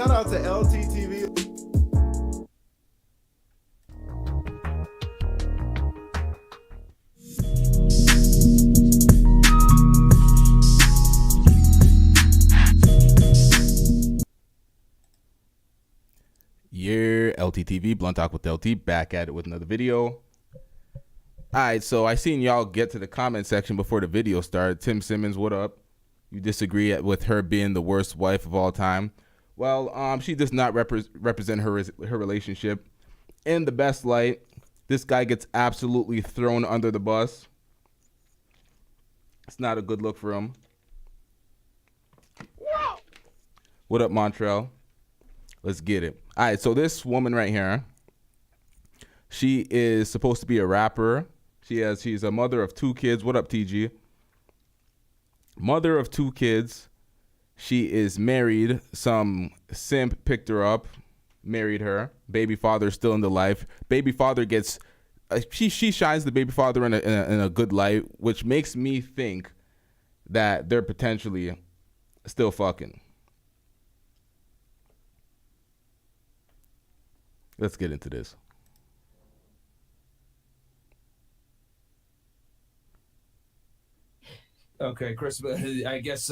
Shout out to LTTV. Yeah, LTTV, Blunt Talk with LT, back at it with another video. Alright, so I seen y'all get to the comment section before the video started. Tim Simmons, what up? You disagree with her being the worst wife of all time? Well, she does not represent her relationship in the best light. This guy gets absolutely thrown under the bus. It's not a good look for him. Whoa. What up, Montreal? Let's get it. All right, so this woman right here, she is supposed to be a rapper. She's a mother of 2 kids. What up, TG? Mother of 2 kids. She is married. Some simp picked her up, married her. Baby father still in the life. Baby father gets, she shines the baby father in a good light, which makes me think that they're potentially still fucking. Let's get into this. Okay, Chris, I guess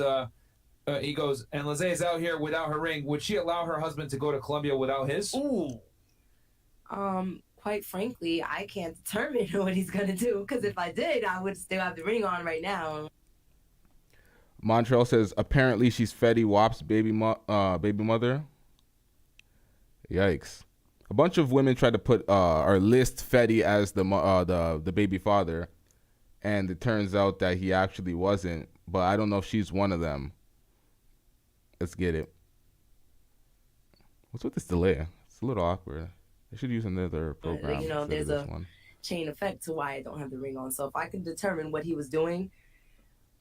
he goes, and Lizzie is out here without her ring. Would she allow her husband to go to Colombia without his? Ooh. Quite frankly, I can't determine what he's going to do, because if I did, I would still have the ring on right now. Montreal says, apparently she's Fetty Wap's baby mother. Yikes. A bunch of women tried to put or list Fetty as the baby father, and it turns out that he actually wasn't. But I don't know if she's one of them. Let's get it. What's with this delay? It's a little awkward. I should use another program. You know, there's a chain effect to why I don't have the ring on. So if I can determine what he was doing,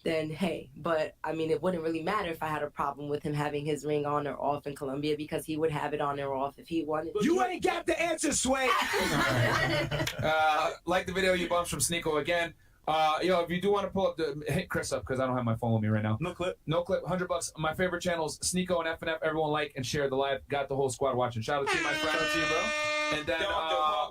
then hey. But I mean, it wouldn't really matter if I had a problem with him having his ring on or off in Colombia, because he would have it on or off if he wanted. You ain't got the answer, Sway. Like the video, you bumps from Sneeko again. If you do want to pull up hit Chris up, because I don't have my phone with me right now. No clip. $100. My favorite channels, Sneeko and FNF. Everyone like and share the live. Got the whole squad watching. Shout out to you, my friend. Shout out to you, bro. And then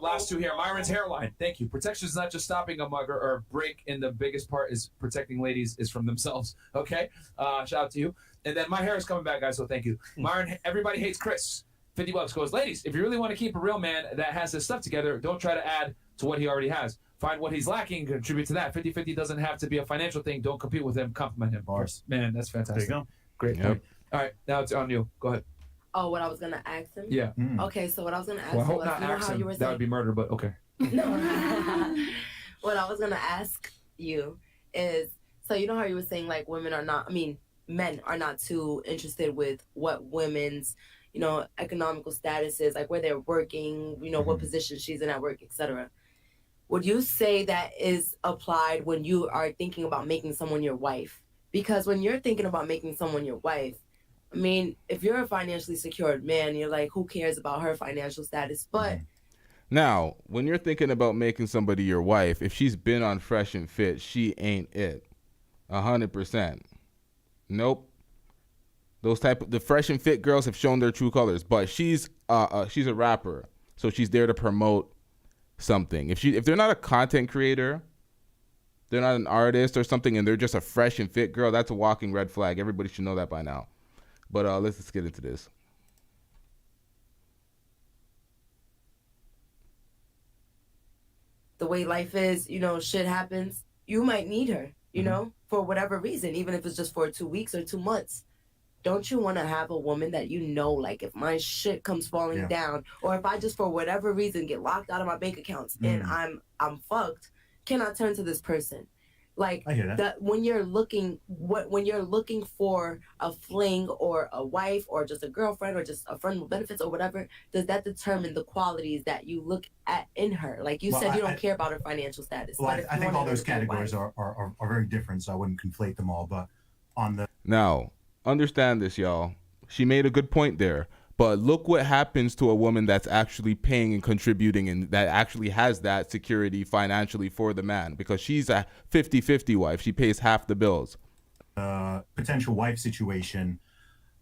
last 2 here, Myron's hairline. Thank you. Protection is not just stopping a mugger or a break, and the biggest part is protecting ladies is from themselves. Okay? Shout out to you. And then my hair is coming back, guys, so thank you. Myron, everybody hates Chris. $50 goes, ladies, if you really want to keep a real man that has his stuff together, don't try to add to what he already has. Find what he's lacking and contribute to that. 50-50 doesn't have to be a financial thing. Don't compete with him. Compliment him. Bars. Man, that's fantastic. There you go. Great point. All right, now it's on you. Go ahead. Oh, what I was going to ask him? Yeah. Okay, so what I was going to ask Well, I him hope was, not you know ask how him. you were That saying... would be murder, but okay. No. What I was going to ask you is, so you know how you were saying, like, men are not too interested with what women's, economical status is, like where they're working, what position she's in at work, etc. Would you say that is applied when you are thinking about making someone your wife? Because when you're thinking about making someone your wife, I mean, if you're a financially secured man, you're like, who cares about her financial status? But now, when you're thinking about making somebody your wife, if she's been on Fresh and Fit, she ain't it. 100%. Nope. The Fresh and Fit girls have shown their true colors, but she's a rapper, so she's there to promote something. If they're not a content creator, they're not an artist or something, and they're just a Fresh and Fit girl, that's a walking red flag. Everybody should know that by now. But let's just get into this. the way life is, shit happens, you might need her, for whatever reason, even if it's just for 2 weeks or 2 months. Don't you want to have a woman that like, if my shit comes falling down, or if I just for whatever reason get locked out of my bank accounts and I'm fucked, can I turn to this person? Like I hear that. When you're looking for a fling or a wife or just a girlfriend or just a friend with benefits or whatever, does that determine the qualities that you look at in her? Like you said, you don't care about her financial status. Well, I think all those categories are very different, so I wouldn't conflate them all. But on the now, understand this, y'all. She made a good point there. But look what happens to a woman that's actually paying and contributing and that actually has that security financially for the man, because she's a 50-50 wife. She pays half the bills. Potential wife situation,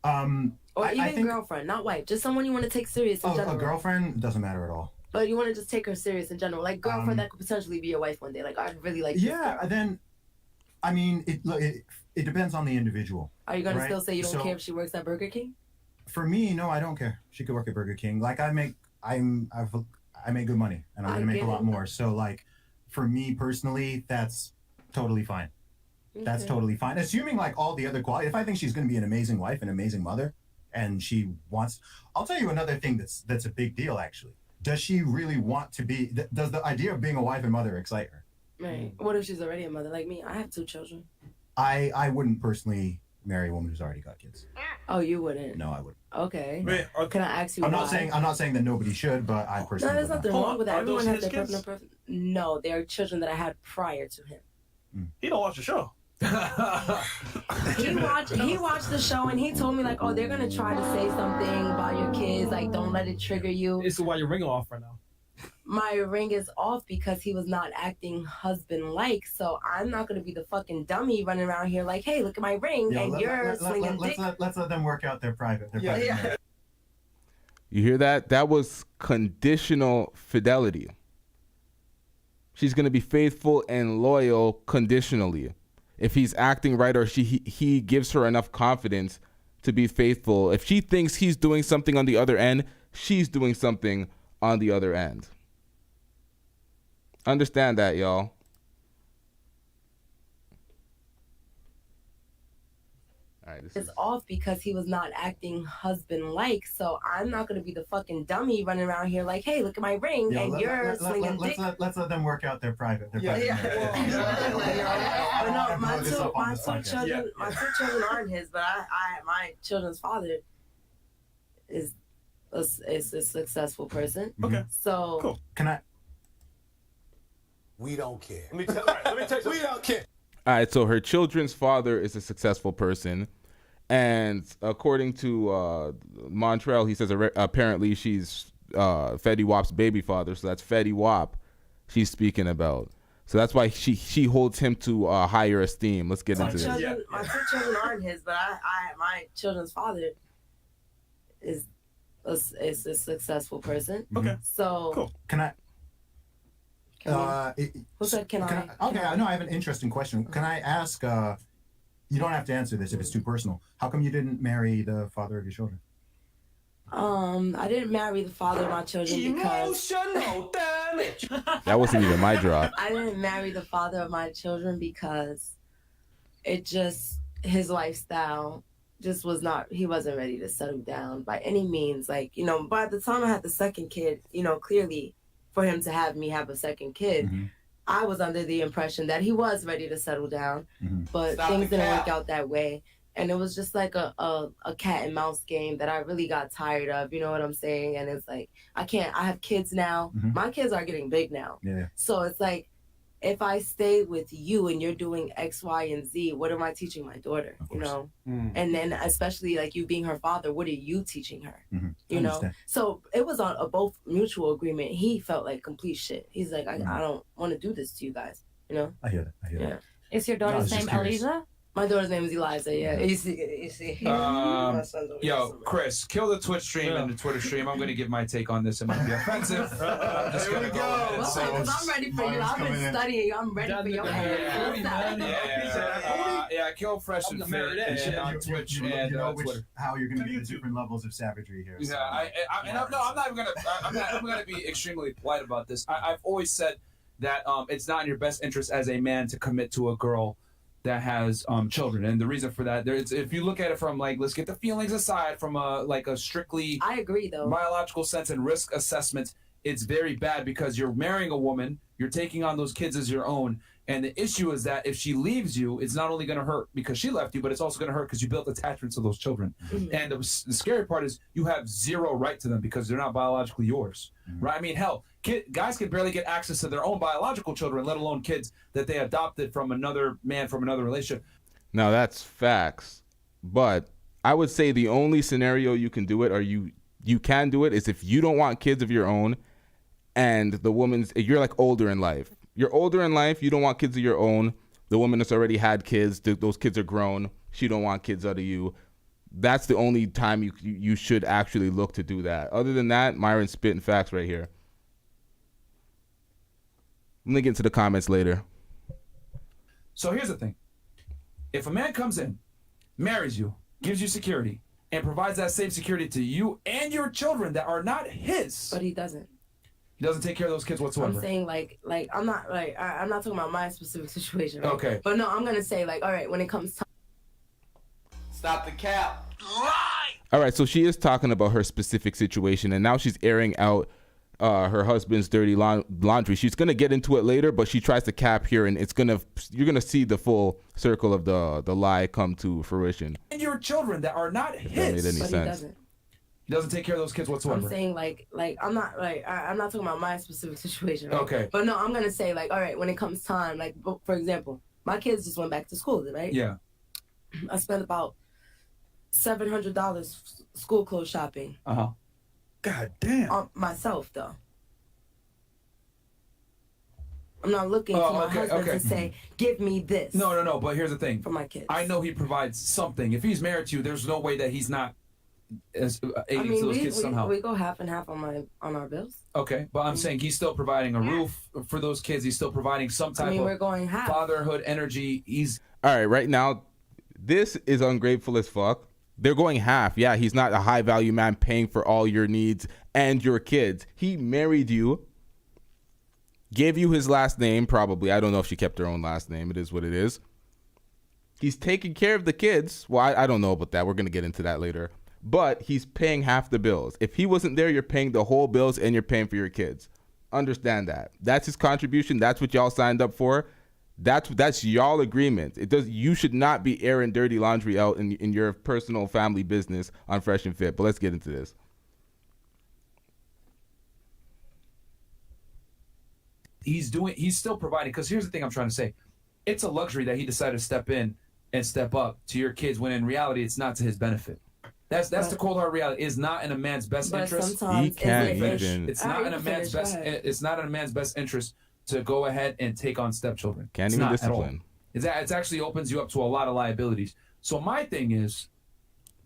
Or I even think, girlfriend, not wife, just someone you want to take serious in general. a girlfriend doesn't matter at all. But you want to just take her serious in general, like girlfriend that could potentially be your wife one day. Like I'd really like. This girl. Then, I mean, it depends on the individual. Are you gonna right? still say you don't care if she works at Burger King? For me, no, I don't care. She could work at Burger King. Like I make good money, and I'm gonna make a lot more. So like, for me personally, that's totally fine. Okay. That's totally fine. Assuming like all the other qualities. If I think she's gonna be an amazing wife, an amazing mother, and she wants, I'll tell you another thing that's a big deal actually. Does she really want to be? Does the idea of being a wife and mother excite her? Right. What if she's already a mother like me? I have 2 children. I wouldn't personally marry a woman who's already got kids. Oh, you wouldn't? No, I wouldn't. Okay. Wait, can I ask you? I'm not saying that nobody should, but I personally. No, there's nothing wrong with that. Are those Everyone has his their kids? personal. No, they are children that I had prior to him. He don't watch the show. He watched the show and he told me like, oh, they're gonna try to say something about your kids, like don't let it trigger you. This is why you're ringing off right now. My ring is off because he was not acting husband-like, so I'm not gonna be the fucking dummy running around here like, hey, look at my ring, and you're slinging dick. Let's let them work out their private. Private You hear that? That was conditional fidelity. She's gonna be faithful and loyal conditionally. If he's acting right or he gives her enough confidence to be faithful. If she thinks he's doing something on the other end, she's doing something on the other end. Understand that, y'all. All right, It's off because he was not acting husband-like, so I'm not gonna be the fucking dummy running around here like, hey, look at my ring, and you're slinging dick. Let's let them work out their private. But no, my two children aren't his, but my children's father is a successful person. Okay. So cool. Can I? We don't care. Let me tell you something. We don't care. All right, so her children's father is a successful person. And according to Montreal, he says apparently she's Fetty Wap's baby father. So that's Fetty Wap she's speaking about. So that's why she holds him to higher esteem. Let's get into this. My 2 children aren't his, but my children's father is a successful person. Okay. So cool. Can I? Who said can I? Okay, I know I have an interesting question. Can I ask? You don't have to answer this if it's too personal. How come you didn't marry the father of your children? I didn't marry the father of my children because Emotional damage. That wasn't even my drop. I didn't marry the father of my children because his lifestyle just was not, he wasn't ready to settle down by any means. Like, by the time I had the second kid, clearly for him to have me have a second kid, I was under the impression that he was ready to settle down, but things didn't work out that way. And it was just like a cat and mouse game that I really got tired of, you know what I'm saying? And it's like, I have kids now. My kids are getting big now. Yeah. So it's like, if I stay with you and you're doing X, Y, and Z, what am I teaching my daughter? And then especially like you being her father, what are you teaching her? You know? So it was on a both mutual agreement. He felt like complete shit. He's like, I don't want to do this to you guys. I hear that. Yeah. Is your daughter's name Eliza? My daughter's name is Eliza, yeah. You see. Yo, Chris, kill the Twitch stream and the Twitter stream. I'm going to give my take on this. It might be offensive. I'm just going to go ahead and say Because I'm ready for you. I've been studying. I'm ready for your Yeah, kill Fresh and Fit on Twitch and Twitter. How you're going to get the different levels of savagery here. So. I'm not even going to. I'm going to be extremely polite about this. I've always said that it's not in your best interest as a man to commit to a girl that has children, and the reason for that, if you look at it from like, let's get the feelings aside from a strictly I agree though biological sense and risk assessment, it's very bad because you're marrying a woman, you're taking on those kids as your own, and the issue is that if she leaves you, it's not only going to hurt because she left you, but it's also going to hurt because you built attachments to those children. And the scary part is you have zero right to them because they're not biologically yours, right? I mean, hell, guys can barely get access to their own biological children, let alone kids that they adopted from another man from another relationship. Now that's facts, but I would say the only scenario you can do it, or you can do it, is if you don't want kids of your own, and you're like older in life. You're older in life, you don't want kids of your own. The woman has already had kids, those kids are grown. She don't want kids out of you. That's the only time you should actually look to do that. Other than that, Myron's spitting facts right here. I'm gonna get into the comments later. So here's the thing. If a man comes in, marries you, gives you security, and provides that same security to you and your children that are not his. But he doesn't. He doesn't take care of those kids whatsoever. I'm saying I'm not I'm not talking about my specific situation. Right? Okay. But no, I'm gonna say all right, when it comes to Stop the cap. All right, so she is talking about her specific situation, and now she's airing out her husband's dirty laundry. She's gonna get into it later, but she tries to cap here, and you're gonna see the full circle of the lie come to fruition. And your children that are not his. That made any but sense. he doesn't. He doesn't take care of those kids whatsoever. I'm saying I'm not I'm not talking about my specific situation. Right? Okay. But no, I'm gonna say all right, when it comes time, for example, my kids just went back to school, right? Yeah. I spent about $700 school clothes shopping. God damn. On myself though. I'm not looking to my husband to say, give me this. No. But here's the thing. For my kids. I know he provides something. If he's married to you, there's no way that he's not aiding to those kids somehow. We go half and half on our bills. Okay, but I'm saying he's still providing a roof for those kids. He's still providing some type we're of going half. fatherhood energy. All right, right now, this is ungrateful as fuck. They're going half. Yeah, he's not a high value man paying for all your needs and your kids. He married you, gave you his last name, probably. I don't know if she kept her own last name. It is what it is. He's taking care of the kids. Well, I don't know about that. We're going to get into that later. But he's paying half the bills. If he wasn't there, you're paying the whole bills and you're paying for your kids. Understand that. That's his contribution. That's what y'all signed up for. That's y'all agreement. You should not be airing dirty laundry out in your personal family business on Fresh and Fit. But let's get into this. He's still providing, because here's the thing I'm trying to say. It's a luxury that he decided to step in and step up to your kids when in reality it's not to his benefit. That's the cold hard reality. It's not in a man's best interest. He can't even. It's not in a man's best. It's not in a man's best interest to go ahead and take on stepchildren. Can't even discipline. It actually opens you up to a lot of liabilities. So my thing is,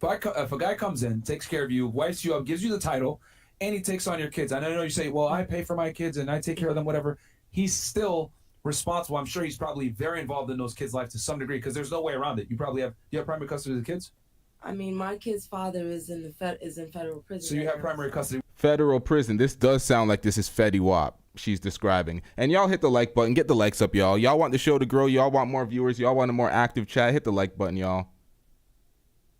if a guy comes in, takes care of you, wipes you up, gives you the title, and he takes on your kids. I know you say, well, I pay for my kids and I take care of them, whatever. He's still responsible. I'm sure he's probably very involved in those kids' life to some degree, because there's no way around it. You have primary custody of the kids? I mean, my kid's father is in federal prison. So you have primary custody. Federal prison. This does sound like this is Fetty Wap she's describing. And y'all hit the like button. Get the likes up, y'all. Y'all want the show to grow. Y'all want more viewers. Y'all want a more active chat. Hit the like button, y'all.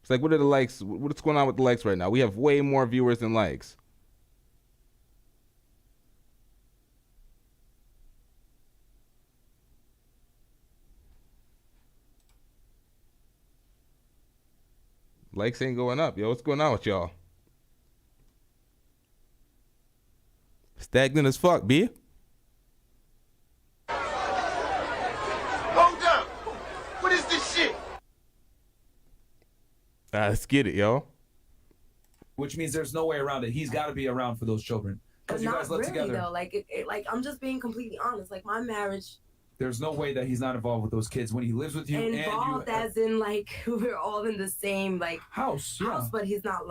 It's like, what are the likes? What's going on with the likes right now? We have way more viewers than likes. Likes ain't going up, yo. What's going on with y'all? Stagnant as fuck, B. Hold up. What is this shit? Let's get it, yo. Which means there's no way around it. He's got to be around for those children. Because you guys live really, together. Though. I'm just being completely honest. Like, my marriage. There's no way that he's not involved with those kids when he lives with you. Involved as in, we're all in the same, house. Yeah. But he's not,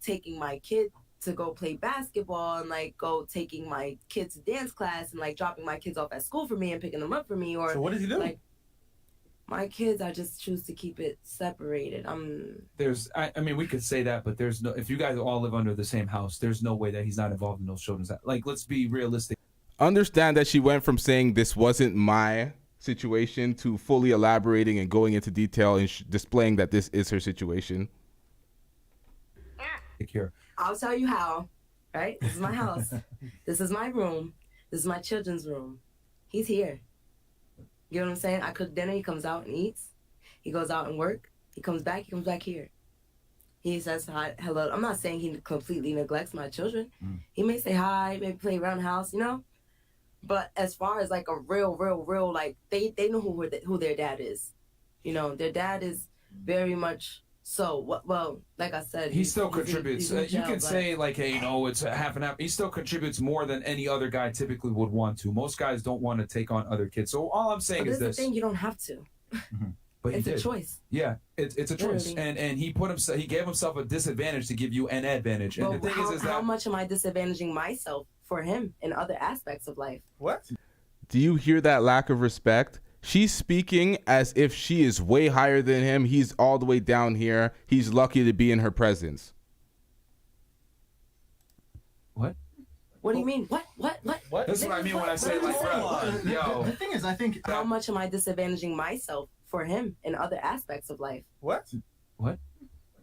taking my kid to go play basketball and, go taking my kids to dance class and, dropping my kids off at school for me and picking them up for me. Or so what does he do? My kids, I just choose to keep it separated. I mean, we could say that, but there's no, if you guys all live under the same house, there's no way that he's not involved in those children's. Let's be realistic. Understand that she went from saying this wasn't my situation to fully elaborating and going into detail and displaying that this is her situation. Here. I'll tell you how, right? This is my house. This is my room. This is my children's room. He's here. You know what I'm saying? I cook dinner. He comes out and eats. He goes out and work. He comes back here. He says hi, hello. I'm not saying he completely neglects my children. He may say hi, maybe play around the house, But as far as a real, they know who their dad is. Their dad is very much so. Well, like I said, he still contributes. He's in jail, you can say hey, it's a half and half. He still contributes more than any other guy typically would want to. Most guys don't want to take on other kids. So all I'm saying is this: the thing, you don't have to. But It's he a did. choice. Yeah, it's a choice, Literally. and he gave himself a disadvantage to give you an advantage. And But the thing is how that much am I disadvantaging myself for him in other aspects of life? What? Do you hear that lack of respect? She's speaking as if she is way higher than him. He's all the way down here. He's lucky to be in her presence. what? What do you mean? What? What? That's what I mean when I say like, bro, yo, The thing is, I think How much am I disadvantaging myself for him in other aspects of life? What? what?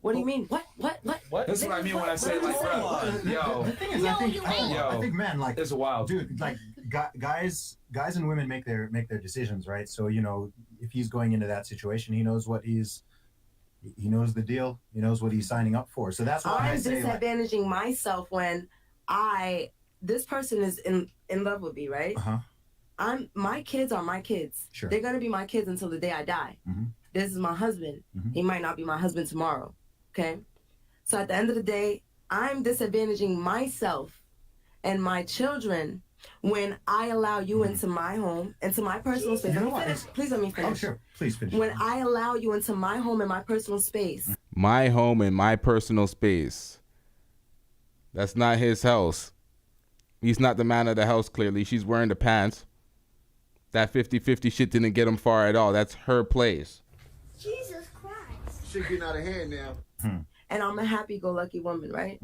What do you mean? What? What? That's what I mean when I say like, bro, yo, the thing is, I think man, like, it's wild. dude, like guys and women make their decisions, right? So you know, if he's going into that situation, he knows he knows the deal, he knows what he's signing up for. So that's why I I'm say, like, disadvantaging myself when this person is in love with me, right? My kids are my kids. Sure. They're gonna be my kids until the day I die. Mhm. This is my husband. Mhm. He might not be my husband tomorrow. Okay. So at the end of the day, I'm disadvantaging myself and my children when I allow you into my home, into my personal space. You know Let me what? finish. Please let me finish. oh sure, please finish. When I allow you into my home and my personal space, My home and my personal space. That's not his house. He's not the man of the house, clearly. She's wearing the pants. That 50-50 shit didn't get him far at all. That's her place. Jesus Christ. Shit getting out of hand now. and I'm a happy-go-lucky woman, right?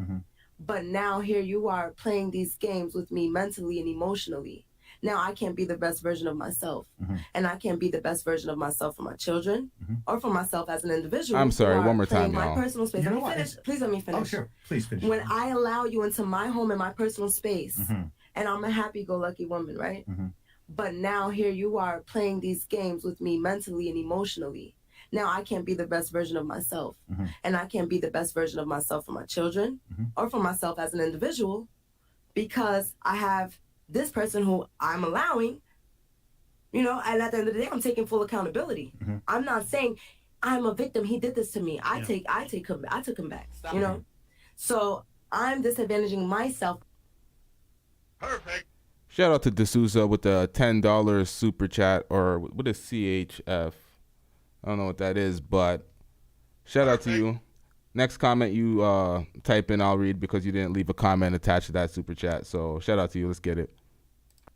But now here you are playing these games with me mentally and emotionally. Now I can't be the best version of myself. And I can't be the best version of myself for my children or for myself as an individual. I'm sorry, who are one more time, playing my y'all. personal space. You Let know me what? finish. Please let me finish. oh sure, please finish. When I allow you into my home and my personal space, Mm-hmm. and I'm a happy-go-lucky woman, right? But now here you are playing these games with me mentally and emotionally. Now I can't be the best version of myself. And I can't be the best version of myself for my children or for myself as an individual because I have this person who I'm allowing, you know, and at the end of the day, I'm taking full accountability. I'm not saying I'm a victim. He did this to me. I took him back, you know? So I'm disadvantaging myself. Perfect. Shout out to D'Souza with the $10 super chat, or what is CHF? I don't know what that is, but shout out to you. Next comment you type in, I'll read because you didn't leave a comment attached to that super chat. So shout out to you. Let's get it.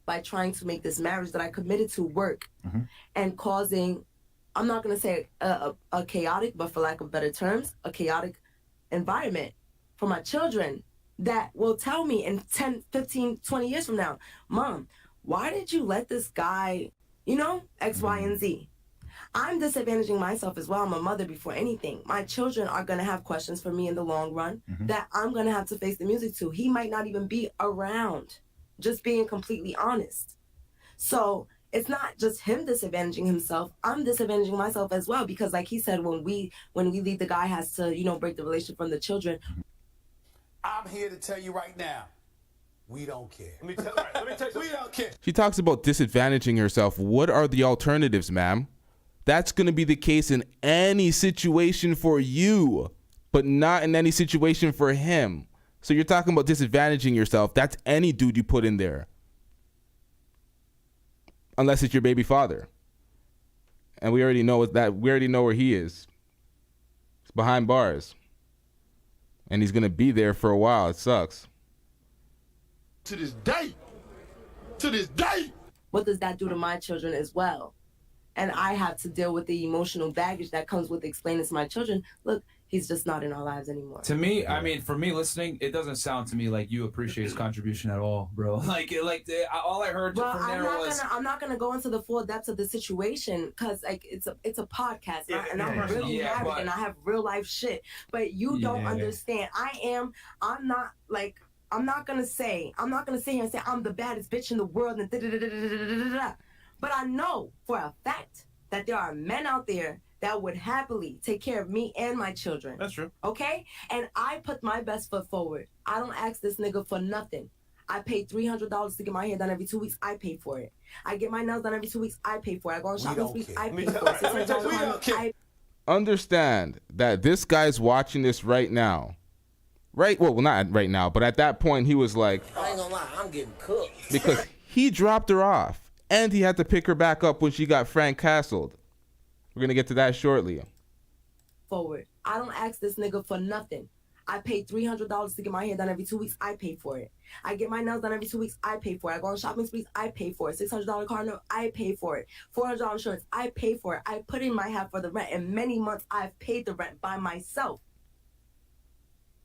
By trying to make this marriage that I committed to work and causing, I'm not going to say a chaotic, but for lack of better terms, a chaotic environment for my children that will tell me in 10, 15, 20 years from now, Mom, why did you let this guy, you know, X, Y, and Z? I'm disadvantaging myself as well. I'm a mother before anything. My children are going to have questions for me in the long run that I'm going to have to face the music to. He might not even be around, just being completely honest. So it's not just him disadvantaging himself. I'm disadvantaging myself as well because like he said, when we leave, the guy has to, you know, break the relationship from the children. I'm here to tell you right now, we don't care. Let me tell you. We don't care. She talks about disadvantaging herself. What are the alternatives, ma'am? That's going to be the case in any situation for you, but not in any situation for him. So you're talking about disadvantaging yourself. That's any dude you put in there. Unless it's your baby father. And we already know where he is. He's behind bars. And he's going to be there for a while. It sucks. To this day. To this day. What does that do to my children as well? And I have to deal with the emotional baggage that comes with explaining to my children, look, he's just not in our lives anymore. To me, I mean, for me listening, it doesn't sound to me like you appreciate his contribution at all, bro. All I heard Well, from there was. I'm not gonna go into the full depths of the situation because like it's a podcast and I'm really married and I have real life shit. But you don't understand. I'm not gonna sit here and say I'm the baddest bitch in the world and da-da-da-da-da-da-da-da. But I know for a fact that there are men out there that would happily take care of me and my children. That's true. Okay? And I put my best foot forward. I don't ask this nigga for nothing. I pay $300 to get my hair done every 2 weeks. I pay for it. I get my nails done every 2 weeks. I pay for it. I go on shopping weeks. I pay for it. Understand that this guy's watching this right now. Right? Well, not right now, but at that point he was like, I ain't gonna lie, I'm getting cooked. because he dropped her off and he had to pick her back up when she got Frank Castled. We're going to get to that shortly. Forward. I don't ask this nigga for nothing. I pay $300 to get my hair done every 2 weeks. I pay for it. I get my nails done every 2 weeks. I pay for it. I go on shopping sprees. I pay for it. $600 car note. I pay for it. $400 insurance. I pay for it. I put in my half for the rent. And many months I've paid the rent by myself.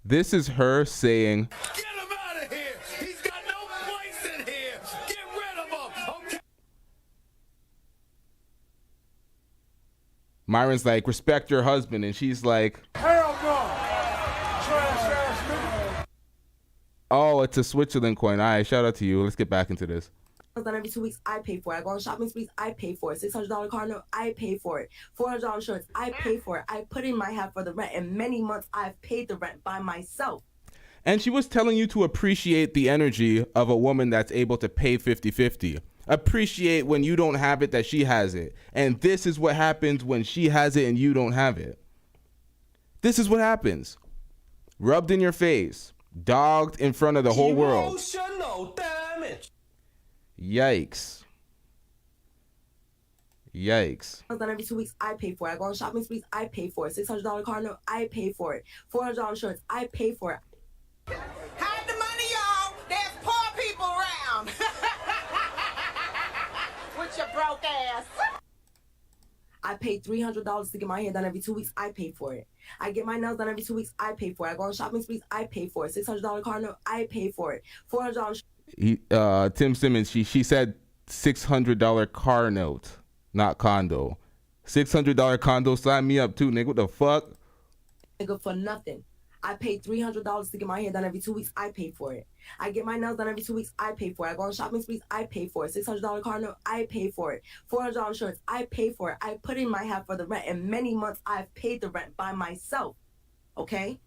This is her saying, Get him out of here. He's got no place in here. Get rid of him. Okay. Myron's like, respect your husband. And she's like, Hell no. Trash ass nigga. oh, it's a Switzerland coin. All right, shout out to you. Let's get back into this. Done every 2 weeks. I pay for it. I go on shopping sprees. I pay for it. $600 car note. I pay for it. $400 insurance. I pay for it. I put in my half for the rent. And many months I've paid the rent by myself. And she was telling you to appreciate the energy of a woman that's able to pay 50-50. Appreciate when you don't have it that she has it. And this is what happens when she has it and you don't have it. This is what happens. Rubbed in your face. Dogged in front of the whole world. Emotional damage. Yikes. Yikes. Done every 2 weeks. I pay for it. I go on shopping sprees. I pay for it. $600 car note. I pay for it. $400 insurance. I pay for it. Hide the money, y'all. There's poor people around. With your broke ass. I pay $300 to get my hair done every 2 weeks. I pay for it. I get my nails done every 2 weeks. I pay for it. I go on shopping sprees. I pay for it. $600 car note. I pay for it. $400. Tim Simmons, she said $600 car note, not condo. $600 condo, sign me up too, nigga. What the fuck? Nigga for nothing. I pay $300 to get my hair done every 2 weeks. I pay for it. I get my nails done every 2 weeks. I pay for it. I go on shopping sprees. I pay for it. $600 car note. I pay for it. $400 insurance. I pay for it. I put in my half for the rent. And many months I've paid the rent by myself. Okay?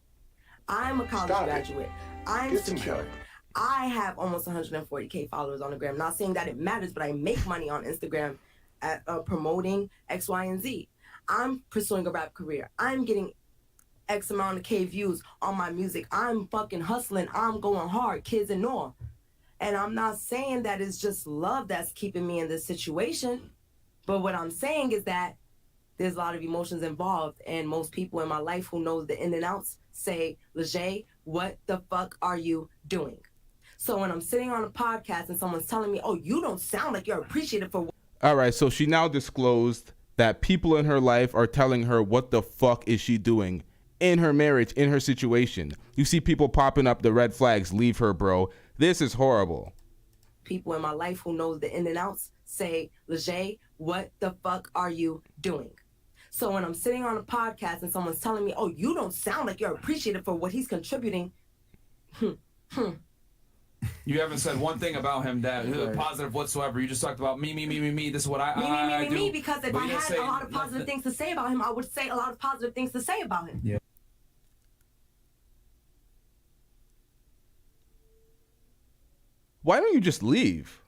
I'm a college graduate. I'm secure. I have almost 140K followers on the gram. Not saying that it matters, but I make money on Instagram at promoting X, Y, and Z. I'm pursuing a rap career. I'm getting X amount of K views on my music. I'm fucking hustling. I'm going hard, kids and all. And I'm not saying that it's just love that's keeping me in this situation. But what I'm saying is that there's a lot of emotions involved. And most people in my life who knows the in and outs say, Leger, what the fuck are you doing? So when I'm sitting on a podcast and someone's telling me, oh, you don't sound like you're appreciative for... All right, so she now disclosed that people in her life are telling her what the fuck is she doing in her marriage, in her situation. You see people popping up the red flags, leave her, bro. This is horrible. People in my life who knows the in and outs say, Leger, what the fuck are you doing? So when I'm sitting on a podcast and someone's telling me, oh, you don't sound like you're appreciative for what he's contributing, You haven't said one thing about him that positive whatsoever. You just talked about me. This is what I do. Me, because if I had a lot of positive things to say about him, I would say a lot of positive things to say about him. Yeah. Why don't you just leave?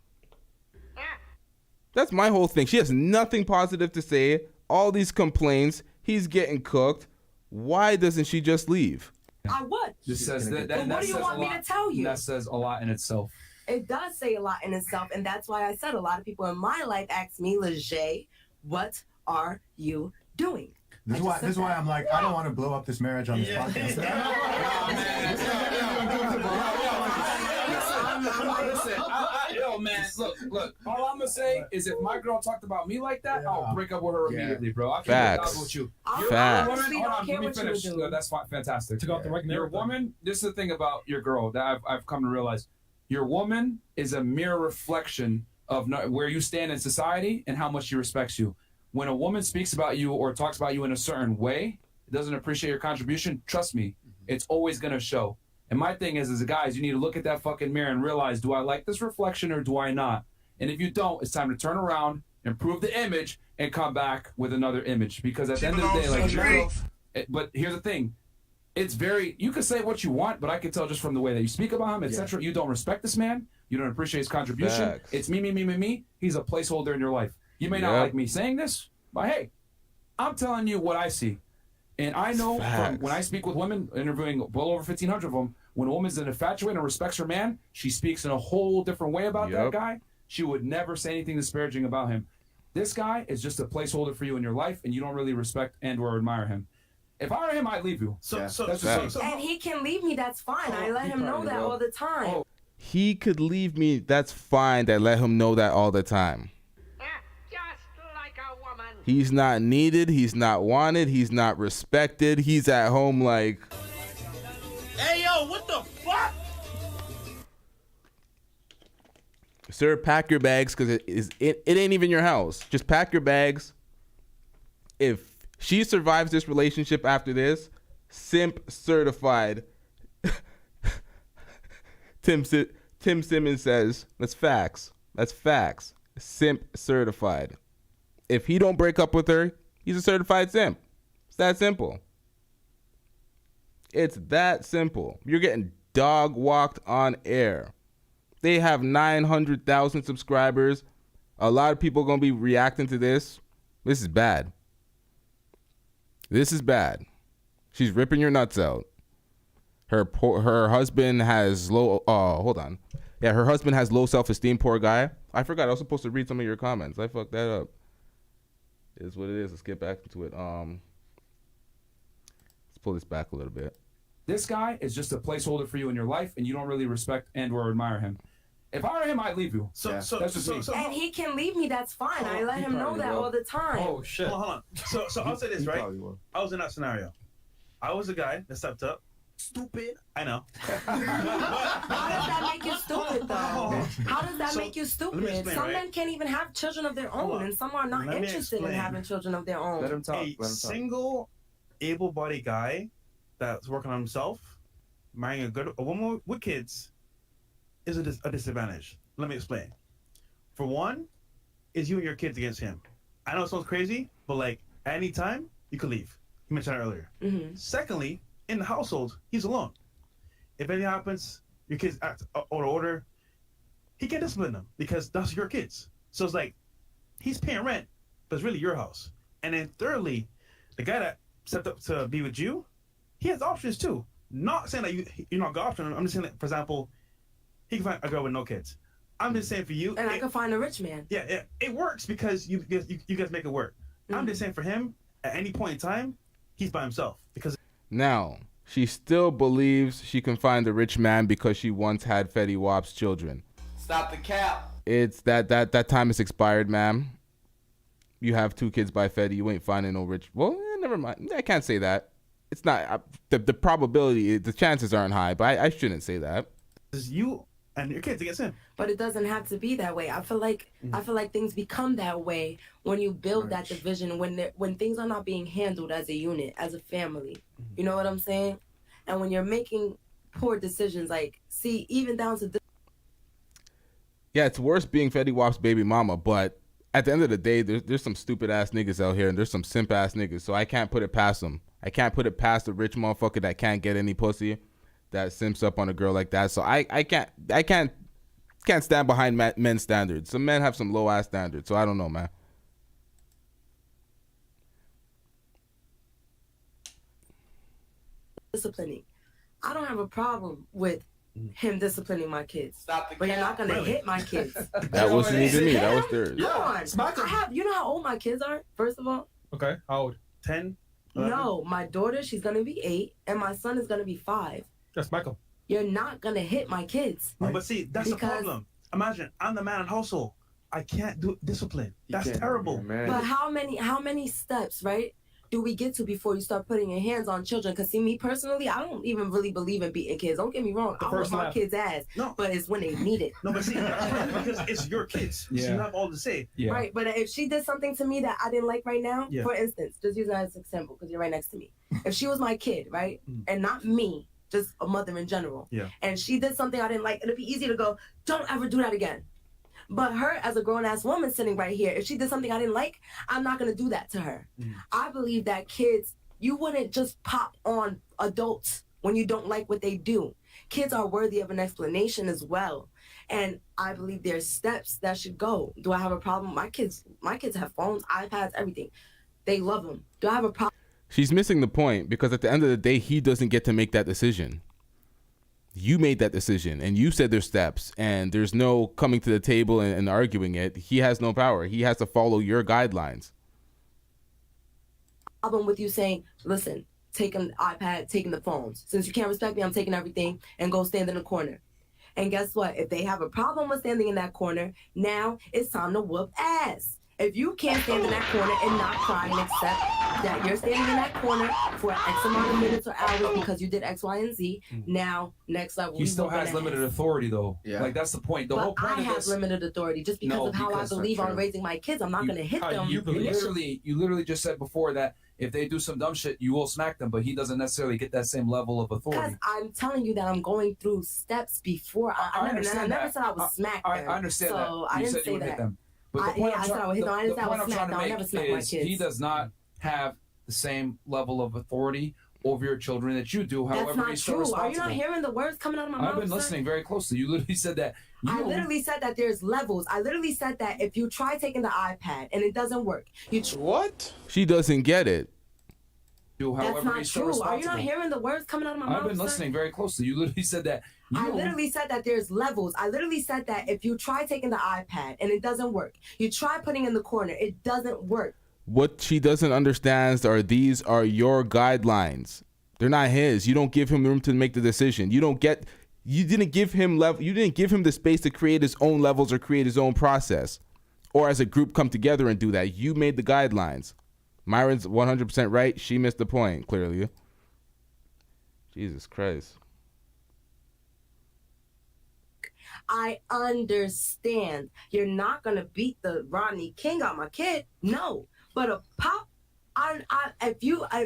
That's my whole thing. She has nothing positive to say. All these complaints. He's getting cooked. Why doesn't she just leave? I would. This says that. But what do you want me to tell you? That says a lot in itself. It does say a lot in itself, and that's why I said a lot of people in my life ask me, Leger, what are you doing? This is why I'm like, I don't want to blow up this marriage on this podcast. Yo, man, look. All I'm gonna say is, if my girl talked about me like that, I'll break up with her immediately, bro. I can't be with you. Facts. Hold on, let me finish. That's fantastic. Your woman. This is the thing about your girl that I've come to realize. Your woman is a mere reflection of where you stand in society and how much she respects you. When a woman speaks about you or talks about you in a certain way, doesn't appreciate your contribution, trust me, it's always gonna show. And my thing is, as guys, you need to look at that fucking mirror and realize, do I like this reflection or do I not? And if you don't, it's time to turn around, improve the image, and come back with another image. Because at the end of the day, like, but here's the thing. It's very, you can say what you want, but I can tell just from the way that you speak about him, etc. You don't respect this man. You don't appreciate his contribution. Facts. It's me. He's a placeholder in your life. You may not like me saying this, but hey, I'm telling you what I see. And I know from when I speak with women, interviewing well over 1,500 of them, when a woman's infatuated and respects her man, she speaks in a whole different way about that guy. She would never say anything disparaging about him. This guy is just a placeholder for you in your life, and you don't really respect and or admire him. If I were him, I'd leave you. And he can leave me, that's fine. I let him know that all the time. He could leave me. That's fine. I let him know that all the time. Just like a woman. He's not needed. He's not wanted. He's not respected. He's at home like, Hey, yo, what the fuck? sir, pack your bags because it ain't even your house. Just pack your bags. If she survives this relationship after this, simp certified. Tim Simmons says, that's facts. That's facts. Simp certified. If he don't break up with her, he's a certified simp. It's that simple. It's that simple. You're getting dog walked on air. They have 900,000 subscribers. A lot of people going to be reacting to this. This is bad. This is bad. She's ripping your nuts out. Her husband has low her husband has low self-esteem, poor guy. I forgot I was supposed to read some of your comments. I fucked that up. It is what it is. Let's get back into it. Let's pull this back a little bit. This guy is just a placeholder for you in your life, and you don't really respect and or admire him. If I were him, I'd leave you. That's just me. And he can leave me, that's fine. I let him know that all the time. Oh shit. Hold on. So I'll say this, right? I was in that scenario. I was the guy that stepped up. Stupid. I know. How does that make you stupid, though? How does that make you stupid? Explain, some right? men can't even have children of their own, and some are not interested in having children of their own. Let him talk. A single, able-bodied guy that's working on himself, marrying a woman with kids, is a disadvantage. Let me explain. For one, is you and your kids against him. I know it sounds crazy, but like at any time you could leave. You mentioned that earlier. Mm-hmm. Secondly, in the household, he's alone. If anything happens, your kids act order, he can't discipline them because that's your kids. So it's like he's paying rent, but it's really your house. And then thirdly, the guy that stepped up to be with you, he has options too. Not saying that you're not got options. I'm just saying that, for example, he can find a girl with no kids. I'm just saying for you. And I can find a rich man. Yeah, it works because you guys make it work. Mm-hmm. I'm just saying for him, at any point in time, he's by himself because. Now, she still believes she can find a rich man because she once had Fetty Wap's children. Stop the cap. It's that time is expired, ma'am. You have 2 kids by Fetty. You ain't finding no rich. Well, never mind. I can't say that. It's not the probability. The chances aren't high, but I shouldn't say that. It's you and your kids against him. But it doesn't have to be that way. I feel like things become that way when you build that division, when things are not being handled as a unit, as a family. You know what I'm saying? And when you're making poor decisions, like, see, even down to this. Yeah, it's worse being Fetty Wap's baby mama, but at the end of the day, there's some stupid ass niggas out here, and there's some simp ass niggas. So I can't put it past them. I can't put it past a rich motherfucker that can't get any pussy, that simps up on a girl like that. So I can't stand behind men's standards. Some men have some low ass standards. So I don't know, man. Disciplining. I don't have a problem with him disciplining my kids. Stop the but you're not cap. gonna hit my kids. That wasn't even me. That was theirs. Come on. You know how old my kids are, first of all? Okay. How old? 10? 11? No, my daughter, she's gonna be 8, and my son is gonna be 5. That's Michael. You're not gonna hit my kids. No, but see, that's the problem. Imagine, I'm the man in the household. I can't do discipline. That's terrible. But how many steps, right, do we get to before you start putting your hands on children? Because see, me personally, I don't even really believe in beating kids. Don't get me wrong. I whip my kids' ass. No. But it's when they need it. No, but see, because it's your kids. Yeah. So you have all to say. Yeah. Right, but if she did something to me that I didn't like right now, for instance, just use that as an example because you're right next to me. If she was my kid, right, and not me, just a mother in general, and she did something I didn't like, it'd be easy to go, don't ever do that again. But her, as a grown-ass woman sitting right here, if she did something I didn't like, I'm not going to do that to her. I believe that kids, you wouldn't just pop on adults when you don't like what they do. Kids are worthy of an explanation as well. And I believe there's steps that should go. Do I have a problem? My kids have phones, iPads, everything. They love them. Do I have a problem? She's missing the point because at the end of the day, he doesn't get to make that decision. You made that decision, and you said there's steps, and there's no coming to the table and arguing it. He has no power. He has to follow your guidelines. Problem with you saying, listen, taking the iPad, taking the phones. Since you can't respect me, I'm taking everything and go stand in the corner. And guess what? If they have a problem with standing in that corner, now it's time to whoop ass. If you can't stand in that corner and not cry and accept that you're standing in that corner for X amount of minutes or hours because you did X, Y, and Z, now, next level. He still has limited authority, though. Yeah. Like, that's the point. The whole point I have limited authority just because of how I believe on raising my kids. I'm not going to hit them. You literally just said before that if they do some dumb shit, you will smack them, but he doesn't necessarily get that same level of authority. Because I'm telling you that I'm going through steps before. I never said I would smack them. I understand that. So I didn't say that. But the point I'm trying to make is he does not have the same level of authority over your children that you do. However, that's not true. Are you not hearing the words coming out of my mouth? I've been listening very closely. You literally said that. I literally said that there's levels. I literally said that if you try taking the iPad and it doesn't work, what? She doesn't get it. That's not true. Are you not hearing the words coming out of my mouth? I've been listening very closely. You literally said that. I literally said that there's levels. I literally said that if you try taking the iPad and it doesn't work, you try putting it in the corner, it doesn't work. What she doesn't understand are these are your guidelines. They're not his. You don't give him room to make the decision. You didn't give him the space to create his own levels or create his own process, or as a group come together and do that. You made the guidelines. Myron's 100% right. She missed the point, clearly. Jesus Christ. I understand. You're not going to beat the Rodney King out my kid. No. But a pop, if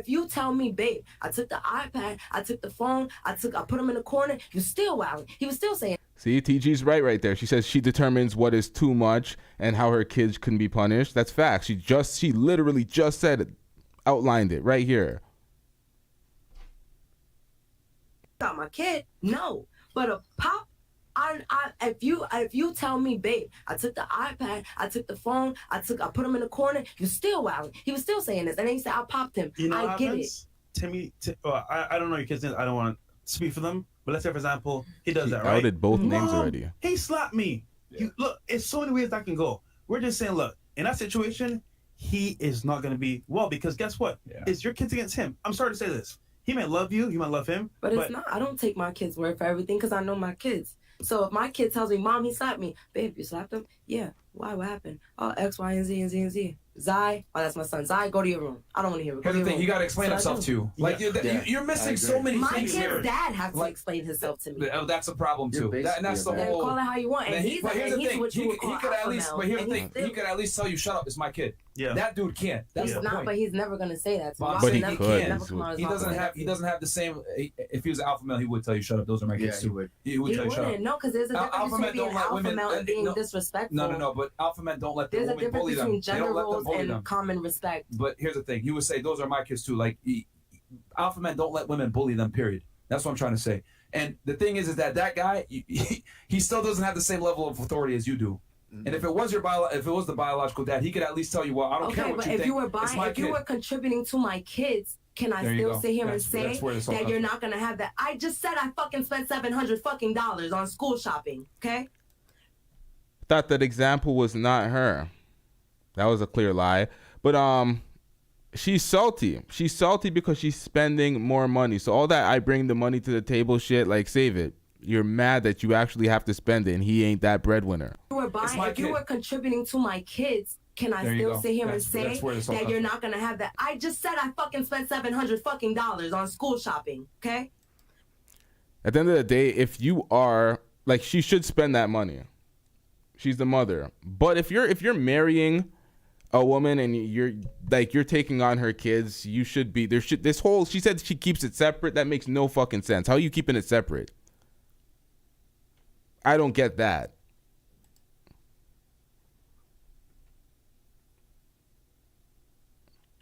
you tell me, babe, I took the iPad, I took the phone, I put him in the corner, you're still wilding. He was still saying. See, TG's right there. She says she determines what is too much and how her kids can be punished. That's facts. She literally just said it, outlined it right here. Got my kid? No. But a pop, if you tell me, babe, I took the iPad, I took the phone, I put him in the corner, you're still wilding. He was still saying this, and then he said I popped him. You know I get it. Timmy, I don't know your kids' names. I don't want to speak for them. But let's say, for example, he does that, right? Outed both names already. He slapped me. Yeah. Look, it's so many ways that can go. We're just saying, look, in that situation, he is not going to be well because guess what? Yeah. It's your kids against him. I'm sorry to say this. He might love you. You might love him. But it's not. I don't take my kids' word for everything because I know my kids. So if my kid tells me, Mom, he slapped me. Babe, you slapped him? Yeah. Why? What happened? Oh, X, Y, and Z, and Z, and Z. Zai, oh, that's my son. Zai, go to your room. I don't want to hear it. Here's the thing, he got to explain himself to you. Like, you're missing so many things here. My kid's dad has to explain himself to me. Oh, that's a problem, too. And that's the whole... Call it how you want. And he's what you would call alpha male. But here's the thing, he could at least tell you, shut up, it's my kid. Yeah. That dude can't. That's the point. But he's never going to say that to me. But he could. He doesn't have the same... If he was an alpha male, he would tell you, shut up, those are my kids, too. He would tell you, shut up. No, because there's a difference between being alpha male and being disrespectful. No, but alpha men don't let the women bully them. There's a difference between gender roles and common respect. But here's the thing. He would say, those are my kids too. Like, alpha men don't let women bully them, period. That's what I'm trying to say. And the thing is that guy, he still doesn't have the same level of authority as you do. Mm-hmm. And if it was the biological dad, he could at least tell you, well, I don't care what you think. If you were contributing to my kids, can I still sit here and say that you're not going to have that? I just said I fucking spent $700 on school shopping, okay? Thought that example was not her. That was a clear lie. But she's salty. She's salty because she's spending more money. So all that I bring the money to the table shit, like, save it. You're mad that you actually have to spend it and he ain't that breadwinner. If you were contributing to my kids, can I still sit here and say that you're not going to have that? I just said I fucking spent $700 on school shopping, okay? At the end of the day, if you are, like, she should spend that money. She's the mother. But if you're marrying a woman and you're taking on her kids, you should be she said she keeps it separate. That makes no fucking sense. How are you keeping it separate? I don't get that.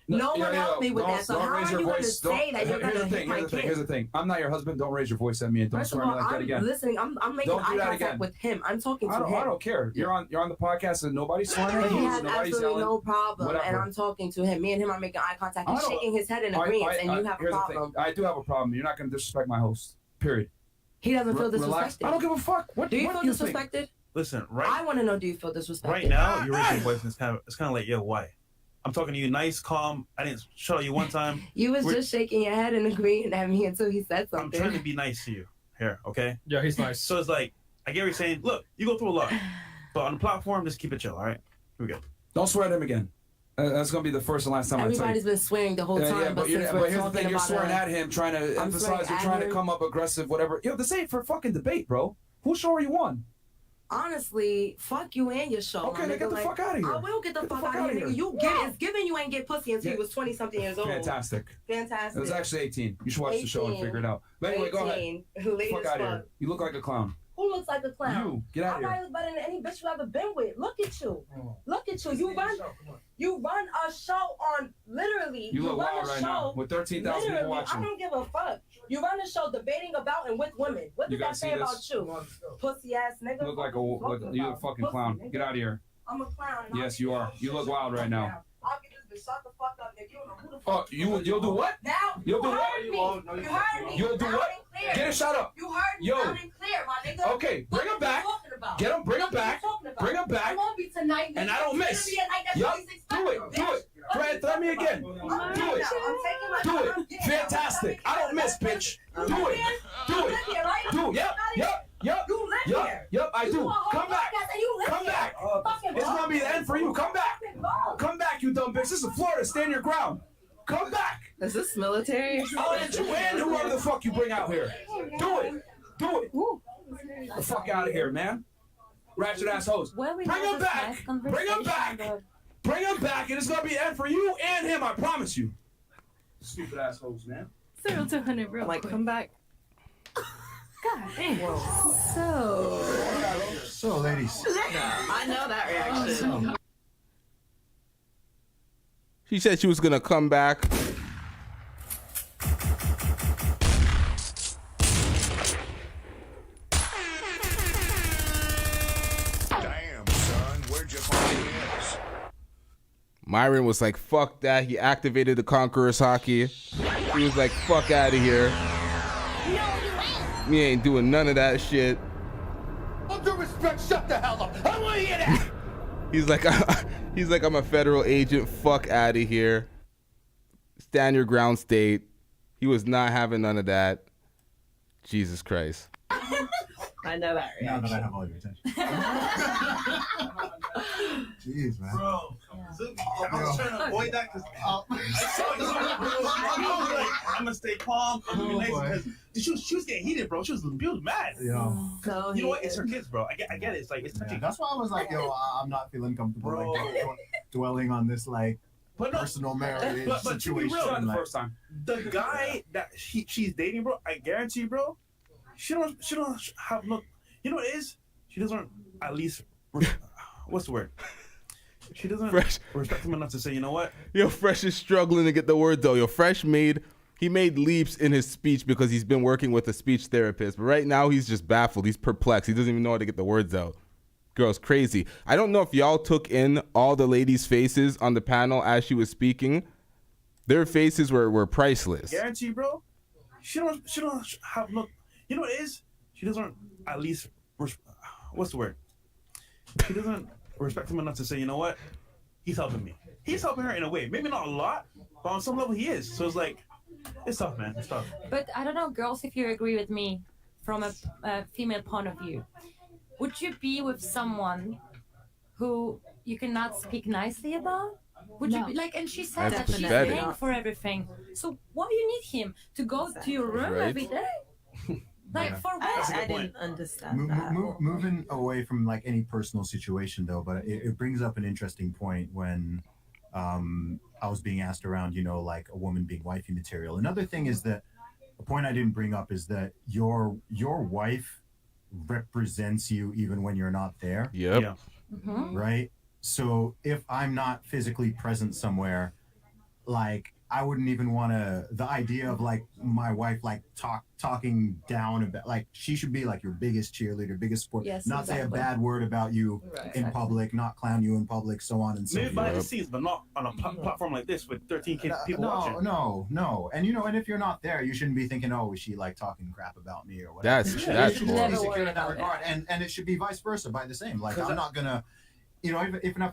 No one helped me with that. So how are you going to say that you're going to hit my kid? Here's the thing. I'm not your husband. Don't raise your voice at me and don't swear me like that again. I'm listening. I'm making eye contact with him. I'm talking to him. I don't care. You're on the podcast and nobody's swearing at you. He has absolutely no problem. And I'm talking to him. Me and him are making eye contact. He's shaking his head in agreement, and you have a problem. I do have a problem. You're not going to disrespect my host. Period. He doesn't feel Relax. disrespected. I don't give a fuck. What Do you what feel do you think? disrespected? Listen, I want to know, do you feel disrespected? right now, your original boyfriend is kind of like, yo, why? I'm talking to you nice, calm. I didn't shout at you one time. You was just shaking your head and agreeing at me until he said I'm something. trying to be nice to you here, okay? Yeah, he's nice. So it's like, I get what you're saying. Look, you go through a lot. But on the platform, just keep it chill, all right? Here we go. Don't swear at him again. That's gonna be the first and last time I tell you. Everybody's been swearing the whole time, but since we're here's the talking thing: you're about swearing at him, trying to I'm emphasize, swearing you're at trying to him. come up aggressive, whatever. Yo, this ain't for fucking debate, bro. Whose show are you on? Honestly, fuck you and your show. Okay, my then nigga. get the Like, fuck out of here. I will get the fuck out of outta here, nigga. You get it's given you ain't get pussy until you was 20-something years old. Fantastic. Fantastic. It was actually 18. You should watch the show and 18. figure it out. But anyway, go ahead. 18. Late Fuck as out of fuck. here. You look like a clown. Who looks like a clown? You. Get out of I here. probably look better than any bitch you ever been with. Look at you. Look at you. You run a show on literally. You look run wild a right show, now with 13,000 people literally, watching. I don't give a fuck. You run a show debating about and with women. What You does that guys see say about this? you? Pussy ass nigga. You look like What you talking you about? a fucking Pussy, clown. nigga. Get out of here. I'm a clown. and Yes, I'll you get are. this You look bitch wild shut right now. down. I'll get this bitch shut the fuck up, nigga. You don't know who the Oh, fuck you'll do what? Now You'll do heard what? me. You heard me. You'll do Loud what? and clear. Get it shut up. You heard me Yo. loud and clear, my nigga. Okay, What bring him you back. talking about? Get him, bring him What you back. talking about? Bring him back. It won't be tonight, And nigga. I don't It's miss. gonna be a night that's Yup. always expected, Do it. bitch. Do it. Threat me again. Do it. I'm taking my Do time. it. I'm getting Fantastic. I don't miss, bitch. Do it. Do it. Do it. Yep. Yep. Yep. You live Yep. here. Yep. I You do. do a whole Come back. podcast and you live Come here. back. Fucking It's gonna be the bum. end for you. Come back. Fucking bum. Come back, you dumb bitch. This is Florida. Stand your ground. Come back. Is this military? I'll let you in, whoever the fuck you bring out here. Do it. Do it. The fuck out of here, man. Ratchet ass hoes. Well, we Bring had him this back. nice Bring him conversation, back. but- Bring him back, and it's gonna be the end for you and him. I promise you. Stupid assholes, man. 0 to 100 real Like, quick. come back. God damn. So, ladies. I know that reaction. She said she was gonna come back. Damn, son, where'd you find this? Myron was like, fuck that. He activated the Conquerors hockey. He was like, fuck out of here. We ain't doing none of that shit. All due respect, shut the hell up. I want to hear that. He's like, I'm a federal agent. Fuck out of here. Stand your ground, state. He was not having none of that. Jesus Christ. I know that Now reaction. that I have all your attention. Jeez, man. Bro, I was trying to avoid that because I saw you. I was like, I'm gonna stay calm. I'm gonna be nice because she was getting heated, bro. She was mad. Yo. So You know what? It's her kids, bro. I get it. It's like it's Yeah, touching. that's why I was like, yo, I'm not feeling comfortable Bro. like dwelling on this like But no, personal marriage but to be situation. real, The like, first time. the guy that she's dating, bro, I guarantee you, bro, she don't have no. You know what it is? She doesn't at least. What's the word? She doesn't Fresh. respect him enough to say, you know what? Yo, Fresh is struggling to get the word though. Yo, Fresh made leaps in his speech because he's been working with a speech therapist. But right now he's just baffled. He's perplexed. He doesn't even know how to get the words out. Girl's crazy. I don't know if y'all took in all the ladies' faces on the panel as she was speaking. Their faces were priceless. Guarantee you, bro. She don't have no. You know what it is? She doesn't at least. What's the word? She doesn't respect him enough to say, you know what? He's helping me. He's helping her in a way. Maybe not a lot, but on some level he is. So it's like, it's tough, man. It's tough. But I don't know, girls, if you agree with me from a female point of view. Would you be with someone who you cannot speak nicely about? Would you be like, and she said That's that she's pathetic. paying for everything. So why do you need him to go to your room Right. every day? Like, for what? I didn't understand moving away from like any personal situation though, but it brings up an interesting point when I was being asked around, you know, like a woman being wifey material. Another thing is that a point I didn't bring up is that your wife represents you even when you're not there, Yep. Yeah. Mhm. right? So if I'm not physically present somewhere, like I wouldn't even want to. The idea of like my wife like talking down about like she should be like your biggest cheerleader, biggest support. Yes, not say a exactly. bad word about you in public, not clown you in public, so on and so Maybe forth. behind the scenes, but not on a platform like this with 13 people watching. No. And you know, and if you're not there, you shouldn't be thinking, oh, is she like talking crap about me or whatever. That's you should cool. be secure in that regard, and it should be vice versa by the same. Like I'm not gonna. You know,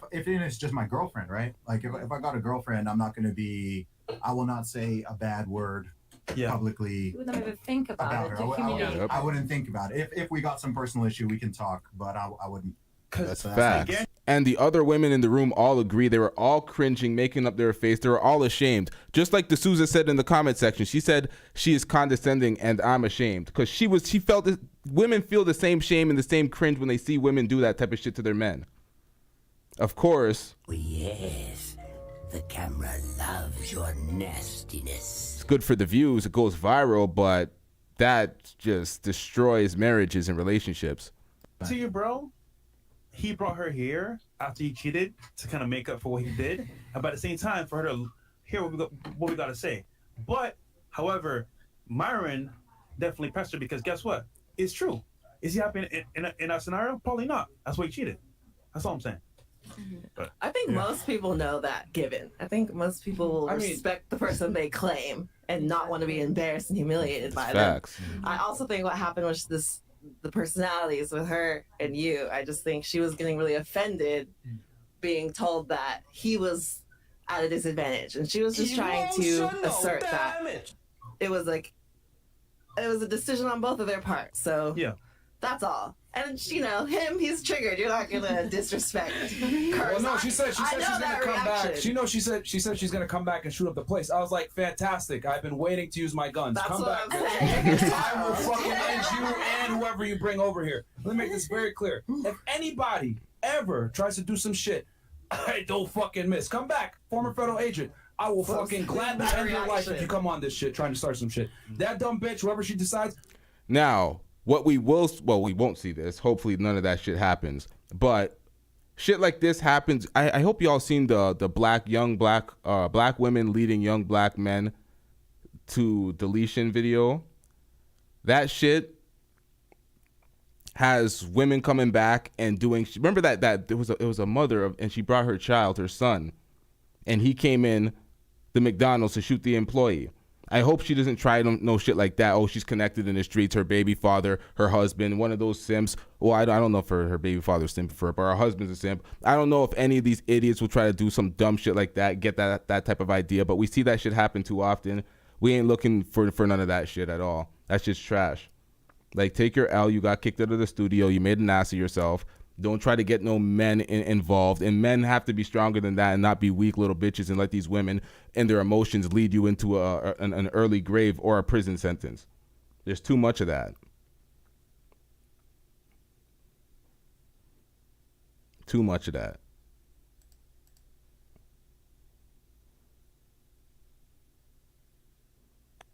if it's just my girlfriend, right? Like if I got a girlfriend, I'm not going to be. I will not say a bad word publicly. You wouldn't even think about it. her. I wouldn't think about it. If we got some personal issue, we can talk, but I wouldn't. That's facts. And the other women in the room all agree. They were all cringing, making up their face. They were all ashamed. Just like Dsouza said in the comment section, she said she is condescending and I'm ashamed because she felt this, women feel the same shame and the same cringe when they see women do that type of shit to their men. Of course. Oh, yes, the camera loves your nastiness. It's good for the views. It goes viral, but that just destroys marriages and relationships. To you, bro, he brought her here after he cheated to kind of make up for what he did, and by the same time for her to hear what we got to say. But, however, Myron definitely pressed her because guess what? It's true. Is he happy in that scenario? Probably not. That's why he cheated. That's all I'm saying. But, I think most people know that given. I think most people will respect the person they claim and not want to be embarrassed and humiliated by facts. them. I also think what happened was the personalities with her and you. I just think she was getting really offended being told that he was at a disadvantage, and she was just trying to assert that it was a decision on both of their parts. So yeah, that's all. And you know him, he's triggered. You're not gonna disrespect. Well, no, she said she's gonna come back. She said she's gonna come back and shoot up the place. I was like, fantastic. I've been waiting to use my guns. That's come what back. I'm saying. I will fucking end you and whoever you bring over here. Let me make this very clear. If anybody ever tries to do some shit, I don't fucking miss. Come back, former federal agent. I will fucking gladly end your life if you come on this shit trying to start some shit. That dumb bitch, whoever she decides. Now, what we won't see this. Hopefully none of that shit happens. But shit like this happens. I hope y'all seen the young black women leading young black men to deletion video. That shit has women coming back and doing. Remember that it was a mother and she brought her child, her son, and he came in the McDonald's to shoot the employee. I hope she doesn't try no shit like that. Oh, she's connected in the streets. Her baby father, her husband, one of those simps. Well, I don't know if her baby father's simp for her, but her husband's a simp. I don't know if any of these idiots will try to do some dumb shit like that, get that type of idea. But we see that shit happen too often. We ain't looking for none of that shit at all. That's just trash. Like, take your L. You got kicked out of the studio. You made an ass of yourself. Don't try to get no men involved. And men have to be stronger than that and not be weak little bitches and let these women and their emotions lead you into an early grave or a prison sentence. There's too much of that. Too much of that.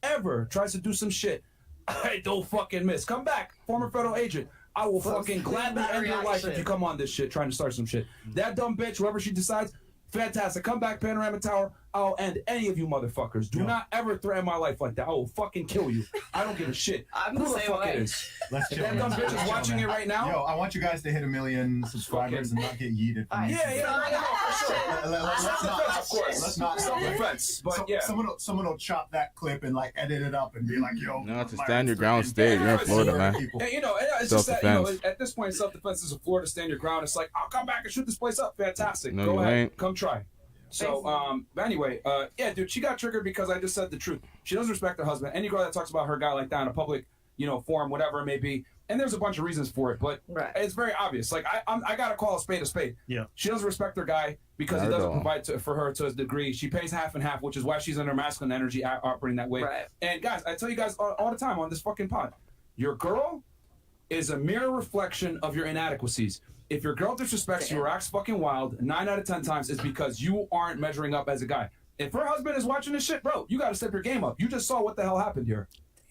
Ever tries to do some shit, I don't fucking miss. Come back, former federal agent. I will fucking gladly end your life if you come on this shit trying to start some shit. That dumb bitch, whoever she decides, fantastic. Come back, Panorama Tower. I'll end any of you motherfuckers. Do not ever threaten my life like that. I will fucking kill you. I don't give a shit. I'm Who the the same fuck way. it is? Let's If chill, that dumb man. bitch is Let's watching chill, it man. right now. Yo, I want you guys to hit 1 million subscribers and not get yeeted. From Let's not self-defense. But yeah, someone will chop that clip and like edit it up and be like, "Yo, no, it's a stand your ground state. You're in Florida, man. And, you know, it's just that, you know, at this point, self-defense is a Florida stand your ground. It's like, I'll come back and shoot this place up. Fantastic. No, Go you ahead. ain't. Come try. So, but anyway, yeah, dude, she got triggered because I just said the truth. She doesn't respect her husband. Any girl that talks about her guy like that in a public, you know, forum, whatever it may be, and there's a bunch of reasons for it, but it's very obvious. Like, I gotta call a spade a spade. Yeah. She doesn't respect her guy because he doesn't provide for her to a degree. She pays half and half, which is why she's in her masculine energy operating that way. Right. And guys, I tell you guys all the time on this fucking pod, your girl is a mirror reflection of your inadequacies. If your girl disrespects you or acts fucking wild, 9 out of 10 times is because you aren't measuring up as a guy. If her husband is watching this shit, bro, you got to step your game up. You just saw what the hell happened here.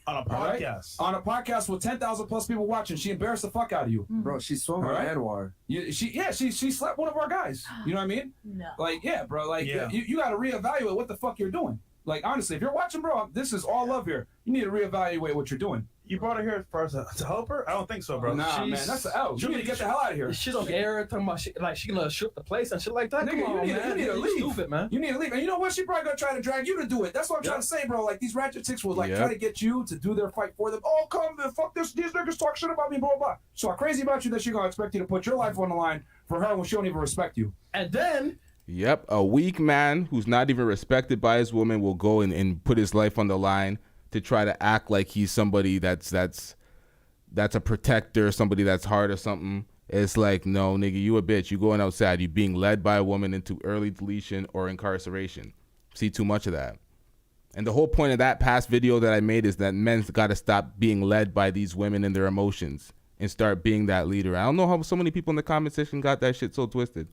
On a podcast. On a podcast with 10,000 plus people watching, she embarrassed the fuck out of you. Bro, she swung her Anwar. She slept one of our guys. You know what I mean? No. Like, yeah, bro. Like, Yeah. you got to reevaluate what the fuck you're doing. Like, honestly, if you're watching, bro, this is all love here. You need to reevaluate what you're doing. You brought her here for us to help her? I don't think so, bro. Nah, man, that's the L. You need to get the hell out of here. She's on air talking about shit, like she gonna shoot the place and shit like that. Nigga, Come on, you need to leave. Stupid, man. You need to leave. And you know what? She probably gonna try to drag you to do it. That's what I'm trying to say, bro. Like, these ratchet chicks will, like, try to get you to do their fight for them. Oh, come, man, fuck this. These niggas talk shit about me, blah, blah. So crazy about you that she gonna expect you to put your life on the line for her when she don't even respect you. And then... Yep, a weak man who's not even respected by his woman will go and put his life on the line to try to act like he's somebody that's a protector, somebody that's hard or something. It's like, no, nigga, you a bitch. You going outside. You being led by a woman into early deletion or incarceration. See too much of that. And the whole point of that past video that I made is that men's got to stop being led by these women and their emotions and start being that leader. I don't know how so many people in the comment section got that shit so twisted.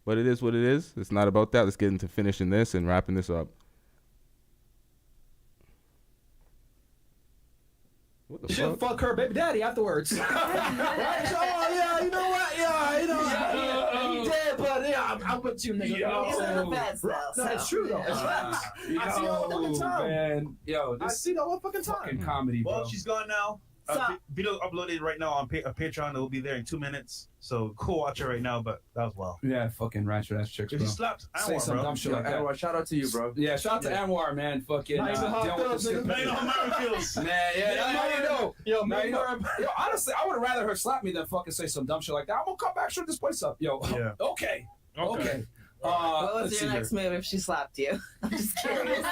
But it is what it is. It's not about that. Let's get into finishing this and wrapping this up. What the You should fuck her baby daddy afterwards. Oh, yeah, you know what? Yeah, you know. You did, but yeah, I'm with you, nigga. He's in the fence, though. No, it's true, though. It's facts. I see all the fucking time. Man. Yo, I see the whole fucking time. fucking comedy, bro. Well, she's gone now. Video uploaded right now on Patreon. It will be there in 2 minutes. So cool, watch it right now. But that was well. Yeah, fucking ratchet ass chicks, If bro. you slapped Say Anwar, some bro. dumb shit like that. Anwar, shout out to you, bro. Yeah, shout out to Anwar, man. Fucking. Now you know how it dealing with feels, this nigga. shit. Now you know how Myron feels. Man, yeah, now you know. Yo, Now man, you know. Yo, honestly, I would have rather her slap me than fucking say some dumb shit like that. I'm gonna come back, shoot this place up. Yo, Yeah. okay. What was let's your see next here. move if she slapped you? I'm just curious.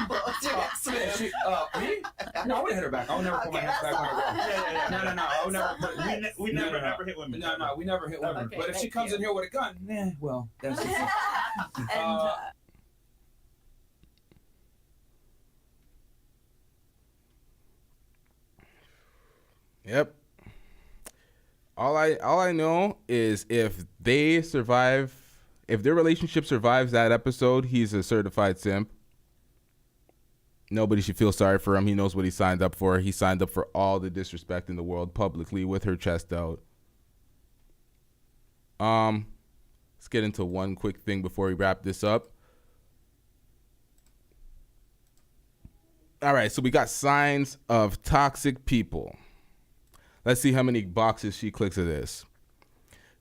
What was your next move? Me? No, I would have hit her back. I would never put my hands back on her girl. Yeah. No. I would never put We never ever hit women. No, we never hit women. Okay, But if she thank comes you. in here with a gun, well, that's just And Yep. All I know is if they survive, if their relationship survives that episode, he's a certified simp. Nobody should feel sorry for him. He knows what he signed up for. He signed up for all the disrespect in the world publicly with her chest out. Let's get into one quick thing before we wrap this up. All right, so we got signs of toxic people. Let's see how many boxes she clicks of this.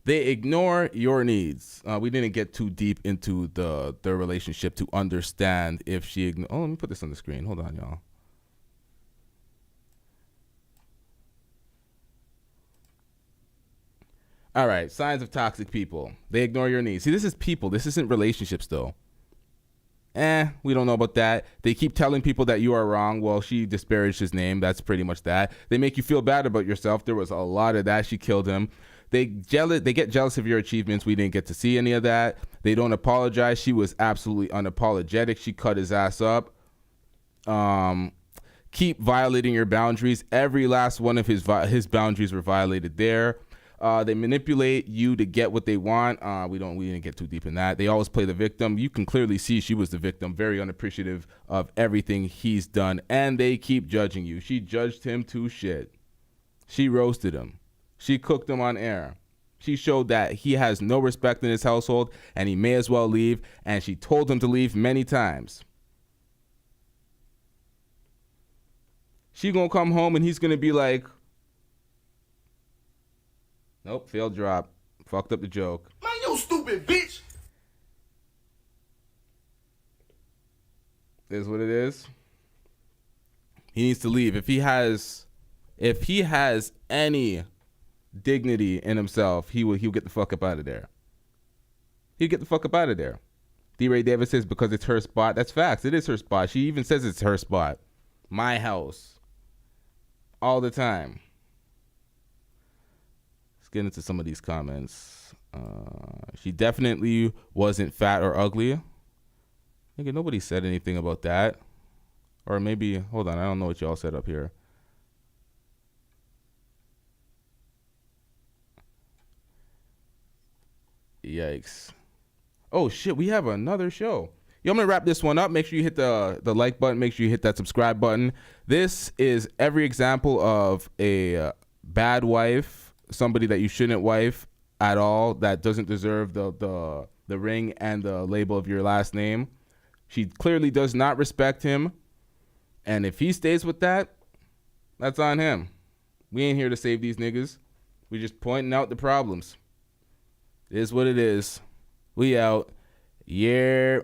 They ignore your needs. We didn't get too deep into the relationship to understand if she let me put this on the screen. Hold on, y'all. All right, signs of toxic people. They ignore your needs. See, this is people. This isn't relationships, though. We don't know about that. They keep telling people that you are wrong. Well, she disparaged his name. That's pretty much that. They make you feel bad about yourself. There was a lot of that. She killed him. They get jealous of your achievements. We didn't get to see any of that. They don't apologize. She was absolutely unapologetic. She cut his ass up. Keep violating your boundaries. Every last one of his boundaries were violated there. They manipulate you to get what they want. We didn't get too deep in that. They always play the victim. You can clearly see she was the victim, very unappreciative of everything he's done. And they keep judging you. She judged him to shit. She roasted him. She cooked him on air. She showed that he has no respect in his household and he may as well leave. And she told him to leave many times. She gonna come home and he's gonna be like, nope, failed drop. Fucked up the joke. Man, you stupid bitch. Is what it is. He needs to leave. If he has any dignity in himself, he'll get the fuck up out of there. He'll get the fuck up out of there. D. Ray Davis says because it's her spot. That's facts. It is her spot. She even says it's her spot. My house. All the time. Let's get into some of these comments. She definitely wasn't fat or ugly. Nigga, nobody said anything about that. Or maybe, hold on, I don't know what y'all said up here. Yikes. Oh shit, we have another show. Yo, I'm gonna wrap this one up. Make sure you hit the like button. Make sure you hit that subscribe button. This is every example of a bad wife, somebody that you shouldn't wife at all, that doesn't deserve the ring and the label of your last name. She clearly does not respect him. And if he stays with that, that's on him. We ain't here to save these niggas. We just pointing out the problems. It is what it is. We out. Yeah.